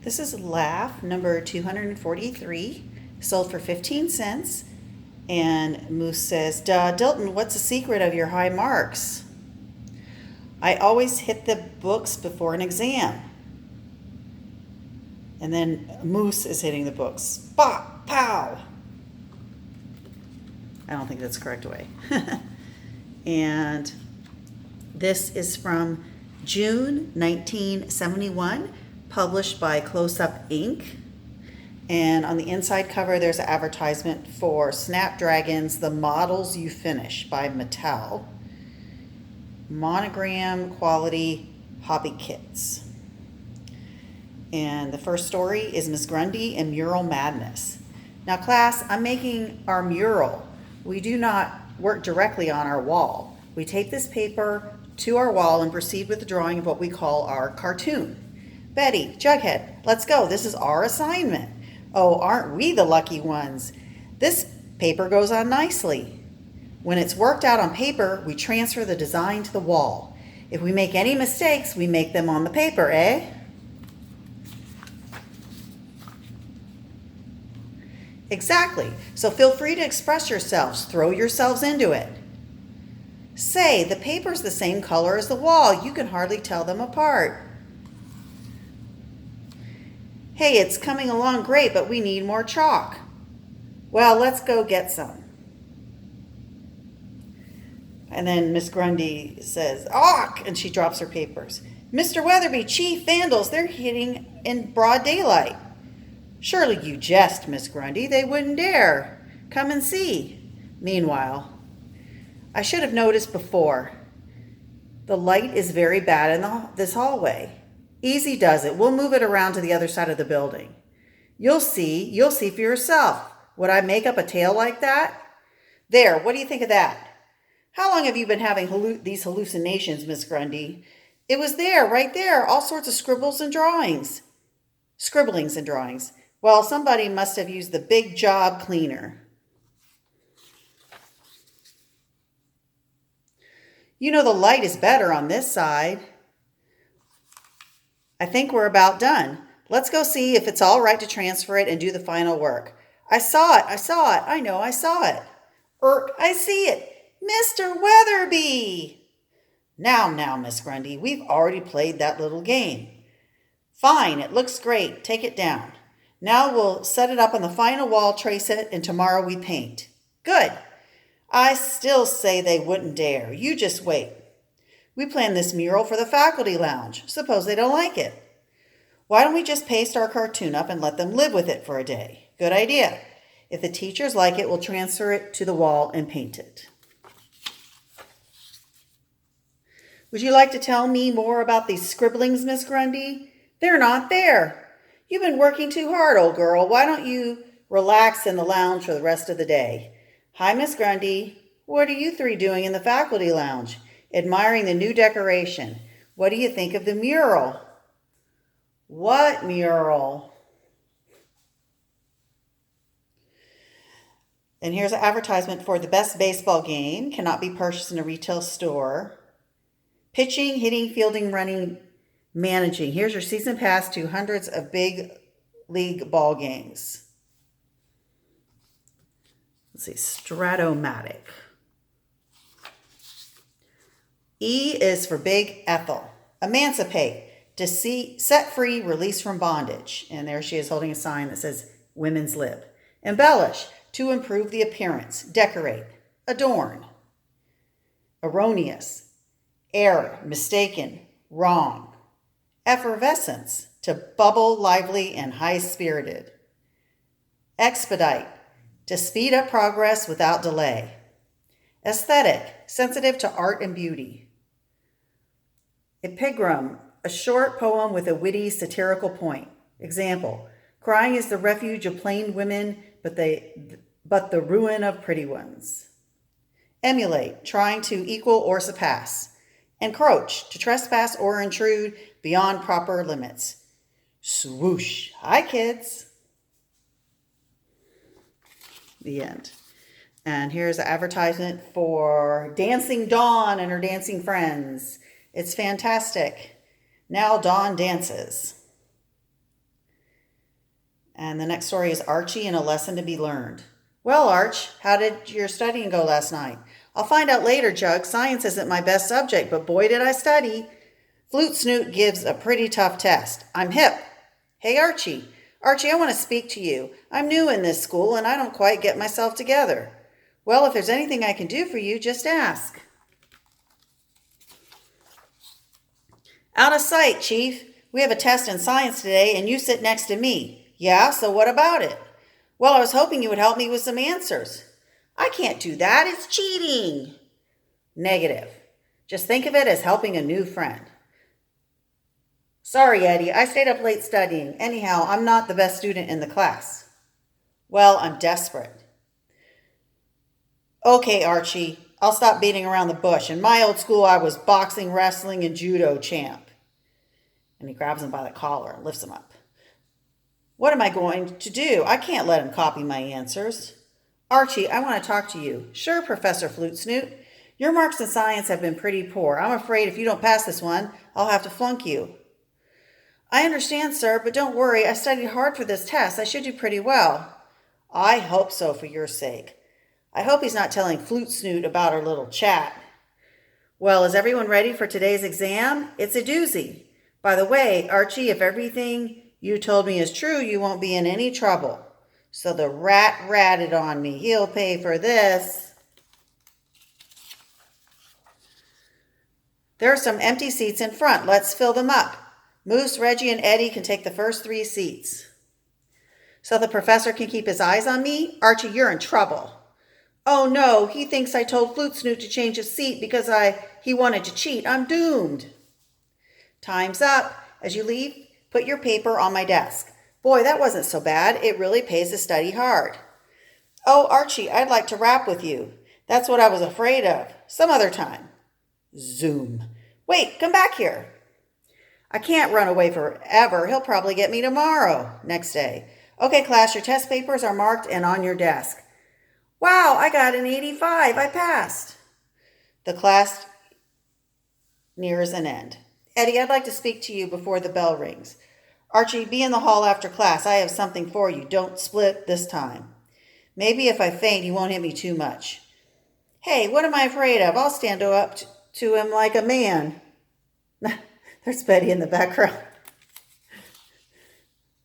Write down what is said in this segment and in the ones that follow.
This is Laugh number 243, sold for 15 cents. And Moose says, Duh, Dilton, what's the secret of your high marks? I always hit the books before an exam. And then Moose is hitting the books. Pop, pow. I don't think that's the correct way. And this is from June 1971, published by Close Up Inc. And on the inside cover, there's an advertisement for Snapdragons, The Models You Finish by Mattel. Monogram quality hobby kits. And the first story is Miss Grundy and Mural Madness. Now class, I'm making our mural. We do not work directly on our wall. We tape this paper to our wall and proceed with the drawing of what we call our cartoon. Betty, Jughead, let's go. This is our assignment. Oh, aren't we the lucky ones? This paper goes on nicely. When it's worked out on paper, we transfer the design to the wall. If we make any mistakes, we make them on the paper, eh? Exactly. So feel free to express yourselves. Throw yourselves into it. Say, the paper's the same color as the wall. You can hardly tell them apart. Hey, it's coming along great, but we need more chalk. Well, let's go get some. And then Miss Grundy says, "Awk!" and she drops her papers. Mr. Weatherby, Chief, vandals, they're hitting in broad daylight. Surely you jest, Miss Grundy. They wouldn't dare. Come and see. Meanwhile, I should have noticed before. The light is very bad in this hallway. Easy does it. We'll move it around to the other side of the building. You'll see for yourself. Would I make up a tale like that? There, what do you think of that? How long have you been having these hallucinations, Miss Grundy? It was there, right there, all sorts of scribblings and drawings. Well, somebody must have used the big job cleaner. You know the light is better on this side. I think we're about done. Let's go see if it's all right to transfer it and do the final work. I saw it. I know, I saw it. I see it. Mr. Weatherby! Now, Miss Grundy, we've already played that little game. Fine, it looks great. Take it down. Now we'll set it up on the final wall, trace it, and tomorrow we paint. Good. I still say they wouldn't dare. You just wait. We planned this mural for the faculty lounge. Suppose they don't like it. Why don't we just paste our cartoon up and let them live with it for a day? Good idea. If the teachers like it, we'll transfer it to the wall and paint it. Would you like to tell me more about these scribblings, Miss Grundy? They're not there. You've been working too hard, old girl. Why don't you relax in the lounge for the rest of the day? Hi, Miss Grundy. What are you three doing in the faculty lounge? Admiring the new decoration. What do you think of the mural? What mural? And here's an advertisement for the best baseball game. Cannot be purchased in a retail store. Pitching, hitting, fielding, running, managing. Here's your season pass to hundreds of big league ball games. Let's see, Stratomatic. E is for Big Ethel. Emancipate, to see, set free, release from bondage. And there she is holding a sign that says Women's Lib. Embellish, to improve the appearance. Decorate, adorn. Erroneous, error, mistaken, wrong. Effervescence, to bubble, lively, and high-spirited. Expedite, to speed up progress without delay. Aesthetic, sensitive to art and beauty. Epigram, a short poem with a witty satirical point. Example, crying is the refuge of plain women, but the ruin of pretty ones. Emulate, trying to equal or surpass. Encroach, to trespass or intrude beyond proper limits. Swoosh. Hi, kids. The end. And here's an advertisement for Dancing Dawn and her dancing friends. It's fantastic. Now Dawn dances. And the next story is Archie and a Lesson to be Learned. Well, Arch, how did your studying go last night? I'll find out later, Jug. Science isn't my best subject, but boy did I study. Flute Snoot gives a pretty tough test. I'm hip. Hey, Archie. Archie, I want to speak to you. I'm new in this school and I don't quite get myself together. Well, if there's anything I can do for you, just ask. Out of sight, Chief. We have a test in science today and you sit next to me. Yeah, so what about it? Well, I was hoping you would help me with some answers. I can't do that. It's cheating. Negative. Just think of it as helping a new friend. Sorry, Eddie. I stayed up late studying. Anyhow, I'm not the best student in the class. Well, I'm desperate. Okay, Archie. I'll stop beating around the bush. In my old school, I was boxing, wrestling, and judo champ. And he grabs him by the collar and lifts him up. What am I going to do? I can't let him copy my answers. Archie, I want to talk to you. Sure, Professor Flute Snoot. Your marks in science have been pretty poor. I'm afraid if you don't pass this one, I'll have to flunk you. I understand, sir, but don't worry. I studied hard for this test. I should do pretty well. I hope so for your sake. I hope he's not telling Flute Snoot about our little chat. Well, is everyone ready for today's exam? It's a doozy. By the way, Archie, if everything you told me is true, you won't be in any trouble. So the rat ratted on me. He'll pay for this. There are some empty seats in front. Let's fill them up. Moose, Reggie, and Eddie can take the first 3 seats. So the professor can keep his eyes on me? Archie, you're in trouble. Oh no, he thinks I told Flute Snoot to change his seat because he wanted to cheat. I'm doomed. Time's up. As you leave, put your paper on my desk. Boy, that wasn't so bad. It really pays to study hard. Oh, Archie, I'd like to rap with you. That's what I was afraid of. Some other time. Zoom. Wait, come back here. I can't run away forever. He'll probably get me tomorrow. Next day. Okay, class, your test papers are marked and on your desk. Wow, I got an 85. I passed. The class nears an end. Eddie, I'd like to speak to you before the bell rings. Archie, be in the hall after class. I have something for you. Don't split this time. Maybe if I faint, you won't hit me too much. Hey, what am I afraid of? I'll stand up to him like a man. There's Betty in the background.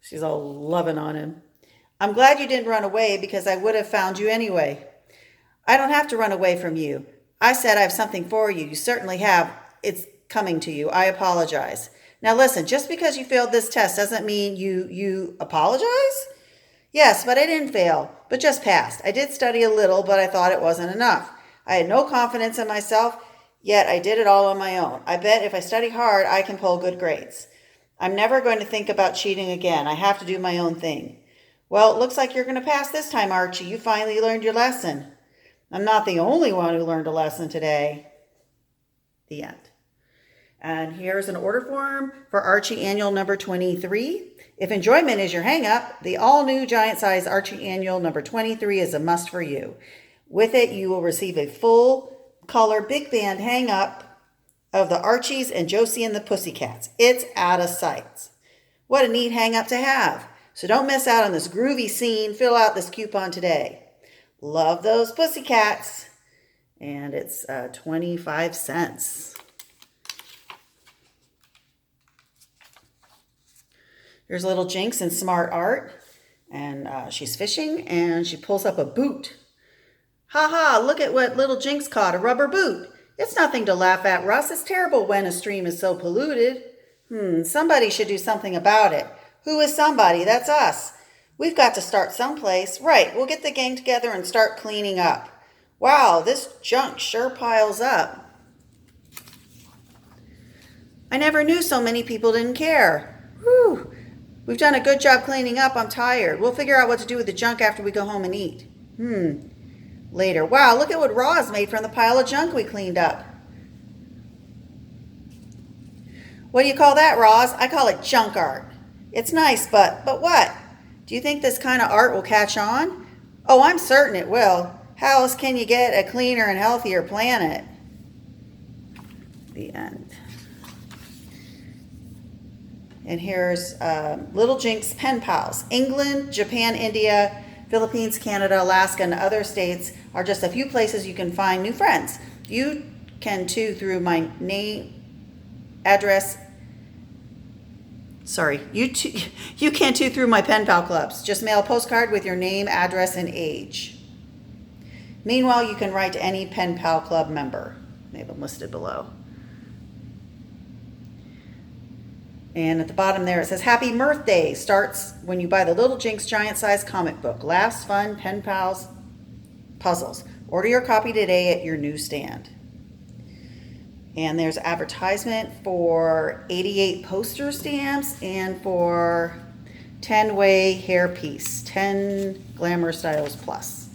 She's all loving on him. I'm glad you didn't run away because I would have found you anyway. I don't have to run away from you. I said I have something for you. You certainly have. It's coming to you. I apologize. Now listen, just because you failed this test doesn't mean you apologize? Yes, but I didn't fail, but just passed. I did study a little, but I thought it wasn't enough. I had no confidence in myself, yet I did it all on my own. I bet if I study hard, I can pull good grades. I'm never going to think about cheating again. I have to do my own thing. Well, it looks like you're going to pass this time, Archie. You finally learned your lesson. I'm not the only one who learned a lesson today. The end. And here's an order form for Archie Annual number 23. If enjoyment is your hang-up, the all-new giant-size Archie Annual number 23 is a must for you. With it, you will receive a full-color big band hang-up of the Archies and Josie and the Pussycats. It's out of sight. What a neat hang-up to have. So don't miss out on this groovy scene. Fill out this coupon today. Love those Pussycats. And it's 25 cents. Here's little Jinx in Smart Art. And she's fishing and she pulls up a boot. Ha ha, look at what little Jinx caught, a rubber boot. It's nothing to laugh at, Russ. It's terrible when a stream is so polluted. Somebody should do something about it. Who is somebody? That's us. We've got to start someplace. Right, we'll get the gang together and start cleaning up. Wow, this junk sure piles up. I never knew so many people didn't care. Whew. We've done a good job cleaning up. I'm tired. We'll figure out what to do with the junk after we go home and eat. Later. Wow, look at what Roz made from the pile of junk we cleaned up. What do you call that, Roz? I call it junk art. It's nice, but what? Do you think this kind of art will catch on? Oh, I'm certain it will. How else can you get a cleaner and healthier planet? The end. And here's Little Jinx pen pals. England, Japan, India, Philippines, Canada, Alaska, and other states are just a few places you can find new friends. You can too through my name, address. Sorry, you can too through my pen pal clubs. Just mail a postcard with your name, address, and age. Meanwhile, you can write to any pen pal club member. They have them listed below. And at the bottom there, it says, Happy Mirth Day starts when you buy the Little Jinx giant-sized comic book. Laughs, fun, pen pals, puzzles. Order your copy today at your newsstand. And there's advertisement for 88 poster stamps and for 10-way hairpiece, 10 Glamour Styles Plus.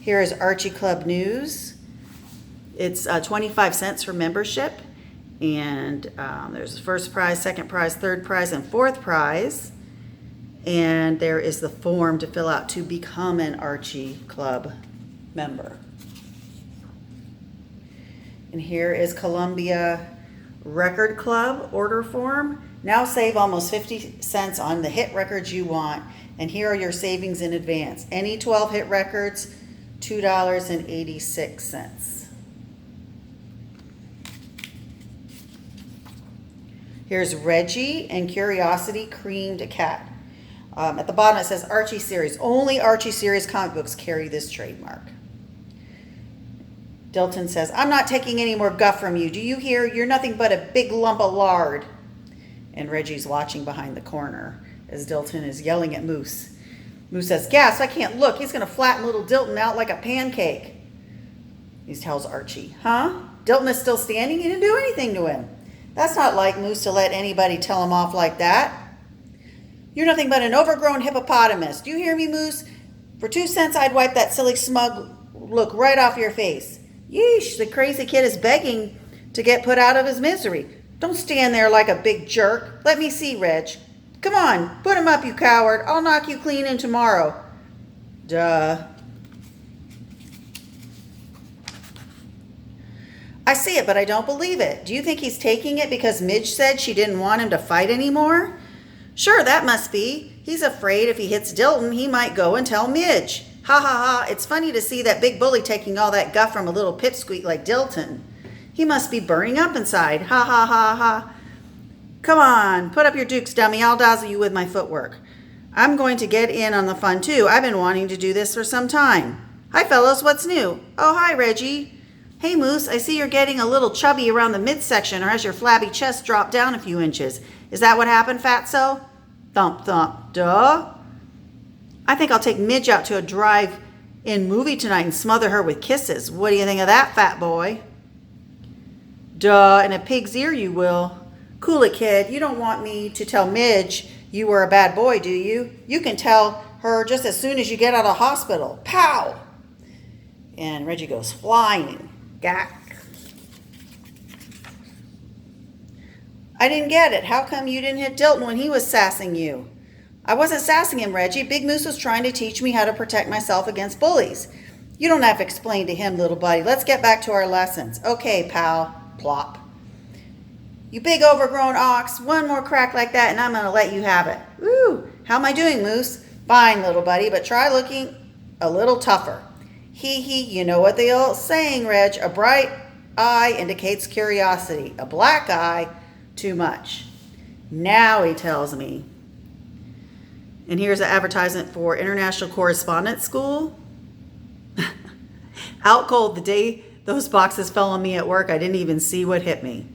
Here is Archie Club News. It's 25 cents for membership. And there's first prize, second prize, third prize, and fourth prize. And there is the form to fill out to become an Archie Club member. And here is Columbia Record Club order form. Now save almost 50 cents on the hit records you want. And here are your savings in advance. Any 12 hit records, $2.86. Here's Reggie and Curiosity Creamed Cat. At the bottom it says Archie Series. Only Archie Series comic books carry this trademark. Dilton says, I'm not taking any more guff from you. Do you hear? You're nothing but a big lump of lard. And Reggie's watching behind the corner as Dilton is yelling at Moose. Moose says, Gas, I can't look. He's going to flatten little Dilton out like a pancake. He tells Archie, Huh? Dilton is still standing? You didn't do anything to him. That's not like Moose to let anybody tell him off like that. You're nothing but an overgrown hippopotamus. Do you hear me, Moose? For 2 cents, I'd wipe that silly smug look right off your face. Yeesh, the crazy kid is begging to get put out of his misery. Don't stand there like a big jerk. Let me see, Reg. Come on, put him up, you coward. I'll knock you clean in tomorrow. Duh. I see it, but I don't believe it. Do you think he's taking it because Midge said she didn't want him to fight anymore? Sure, that must be. He's afraid if he hits Dilton, he might go and tell Midge. Ha ha ha, it's funny to see that big bully taking all that guff from a little pipsqueak like Dilton. He must be burning up inside. Ha ha ha ha. Come on, put up your dukes, dummy. I'll dazzle you with my footwork. I'm going to get in on the fun, too. I've been wanting to do this for some time. Hi, fellows, what's new? Oh, hi, Reggie. Hey, Moose, I see you're getting a little chubby around the midsection, or has your flabby chest dropped down a few inches. Is that what happened, Fatso? Thump, thump, duh. I think I'll take Midge out to a drive-in movie tonight and smother her with kisses. What do you think of that, fat boy? Duh, in a pig's ear you will. Cool it, kid. You don't want me to tell Midge you were a bad boy, do you? You can tell her just as soon as you get out of hospital. Pow! And Reggie goes flying. Gack. I didn't get it. How come you didn't hit Dilton when he was sassing you? I wasn't sassing him, Reggie. Big Moose was trying to teach me how to protect myself against bullies. You don't have to explain to him, little buddy. Let's get back to our lessons. Okay, pal. Plop. You big overgrown ox. One more crack like that and I'm going to let you have it. Woo! How am I doing, Moose? Fine, little buddy, but try looking a little tougher. Hee hee, you know what the old saying, Reg. A bright eye indicates curiosity. A black eye, too much. Now he tells me. And here's an advertisement for International Correspondence School. Out cold the day those boxes fell on me at work. I didn't even see what hit me.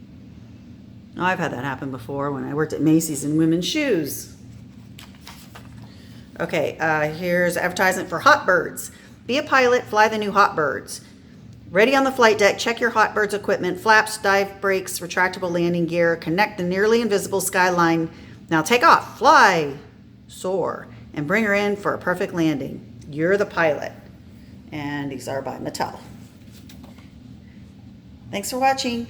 Oh, I've had that happen before when I worked at Macy's in women's shoes. Okay, here's advertisement for Hotbirds. Be a pilot, fly the new Hotbirds. Ready on the flight deck, check your Hotbirds equipment, flaps, dive brakes, retractable landing gear, connect the nearly invisible skyline. Now take off, fly, soar, and bring her in for a perfect landing. You're the pilot. And these are by Mattel. Thanks for watching.